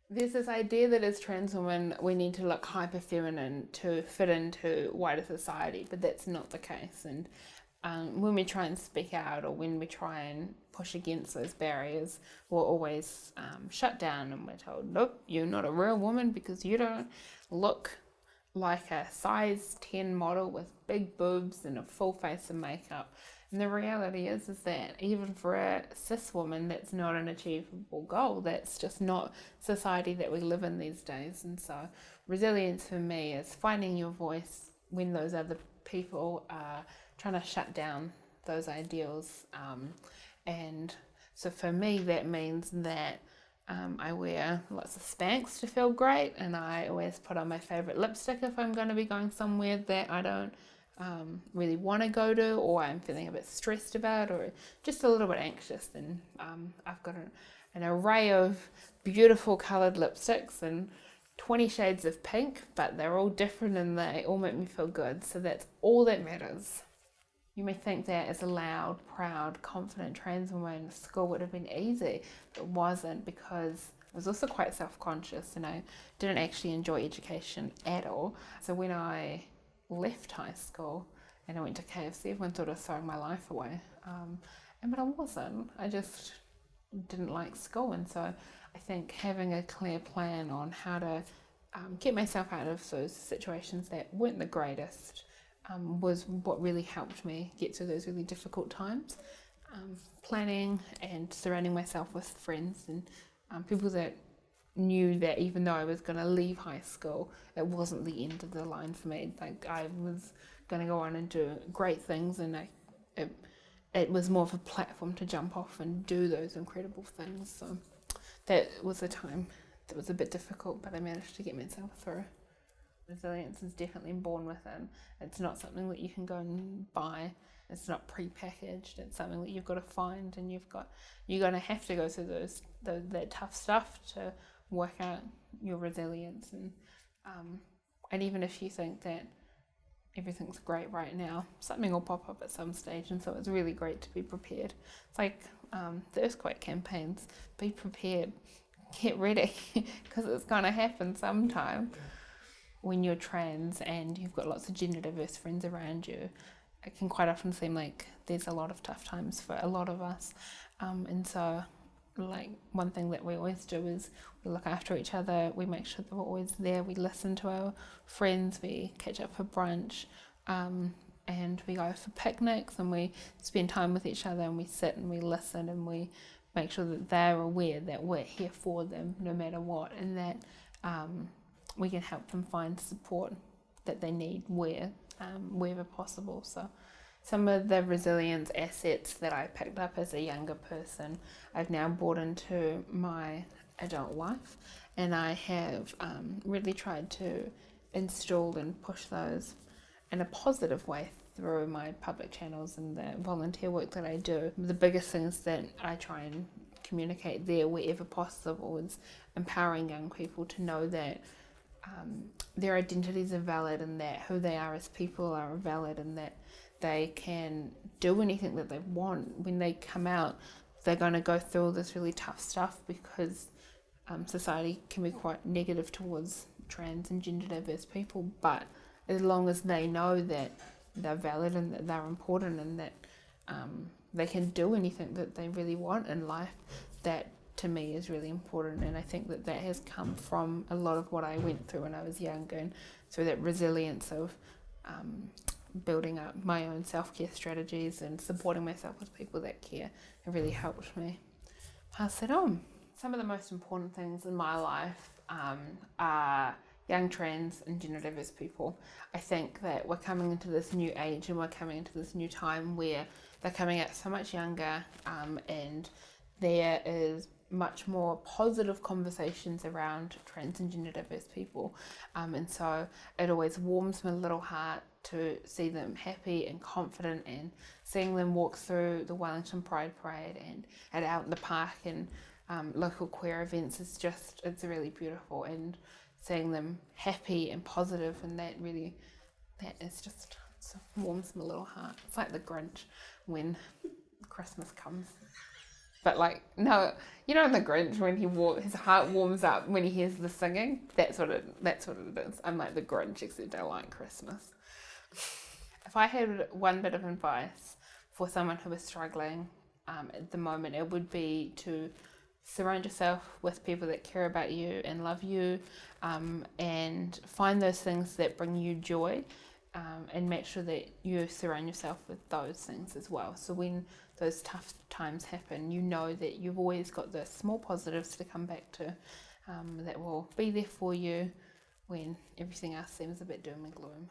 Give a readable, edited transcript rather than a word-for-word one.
There's this idea that as trans women we need to look hyper feminine to fit into wider society, but that's not the case. And when we try and speak out or when we try and push against those barriers, we're always shut down and we're told, nope, you're not a real woman because you don't look like a size 10 model with big boobs and a full face of makeup. And the reality is that even for a cis woman, that's not an achievable goal. That's just not society that we live in these days. And so, resilience for me is finding your voice when those other people are trying to shut down those ideals. And so, for me, that means that I wear lots of Spanx to feel great, and I always put on my favourite lipstick if I'm going to be going somewhere that I don't really want to go to, or I'm feeling a bit stressed about, or just a little bit anxious. And I've got an array of beautiful coloured lipsticks and 20 shades of pink, but they're all different and they all make me feel good. So that's all that matters. You may think that as a loud, proud, confident trans woman, school would have been easy. But it wasn't, because I was also quite self-conscious and I didn't actually enjoy education at all. So when I left high school and I went to KFC, everyone thought I was throwing my life away. But I wasn't. I just didn't like school. And so I think having a clear plan on how to get myself out of those situations that weren't the greatest was what really helped me get through those really difficult times. Planning and surrounding myself with friends and people that knew that even though I was going to leave high school, it wasn't the end of the line for me. Like, I was going to go on and do great things, and it was more of a platform to jump off and do those incredible things. So that was a time that was a bit difficult, but I managed to get myself through. Resilience is definitely born within. It's not something that you can go and buy. It's not pre-packaged. It's something that you've got to find, and you're going to have to go through that tough stuff to work out your resilience. And even if you think that everything's great right now, something will pop up at some stage, and so it's really great to be prepared. It's like the earthquake campaigns. Be prepared. Get ready, because it's going to happen sometime. When you're trans and you've got lots of gender diverse friends around you, it can quite often seem like there's a lot of tough times for a lot of us. And so, like, one thing that we always do is we look after each other, we make sure that we're always there, we listen to our friends, we catch up for brunch, and we go for picnics, and we spend time with each other, and we sit and we listen, and we make sure that they're aware that we're here for them no matter what, and that we can help them find support that they need wherever possible. So some of the resilience assets that I picked up as a younger person, I've now brought into my adult life, and I have really tried to install and push those in a positive way through my public channels and the volunteer work that I do. The biggest things that I try and communicate there wherever possible is empowering young people to know that their identities are valid, and that who they are as people are valid, and that they can do anything that they want. When they come out, they're going to go through all this really tough stuff because society can be quite negative towards trans and gender diverse people, but as long as they know that they're valid and that they're important, and that they can do anything that they really want in life, that to me is really important. And I think that has come from a lot of what I went through when I was younger, and through that resilience of building up my own self-care strategies and supporting myself with people that care. It really helped me pass it on. Some of the most important things in my life are young trans and gender diverse people. I think that we're coming into this new age, and we're coming into this new time where they're coming out so much younger, and there is much more positive conversations around trans and gender diverse people, and so it always warms my little heart to see them happy and confident, and seeing them walk through the Wellington Pride Parade and out in the park and local queer events it's really beautiful, and seeing them happy and positive, and that is just, it warms my little heart. It's like the Grinch when Christmas comes. But like, no, you know, in the Grinch when his heart warms up when he hears the singing. That's what it is. I'm like the Grinch, except I like Christmas. If I had one bit of advice for someone who is struggling at the moment, it would be to surround yourself with people that care about you and love you, and find those things that bring you joy, and make sure that you surround yourself with those things as well. So when those tough times happen, you know that you've always got those small positives to come back to, that will be there for you when everything else seems a bit doom and gloom.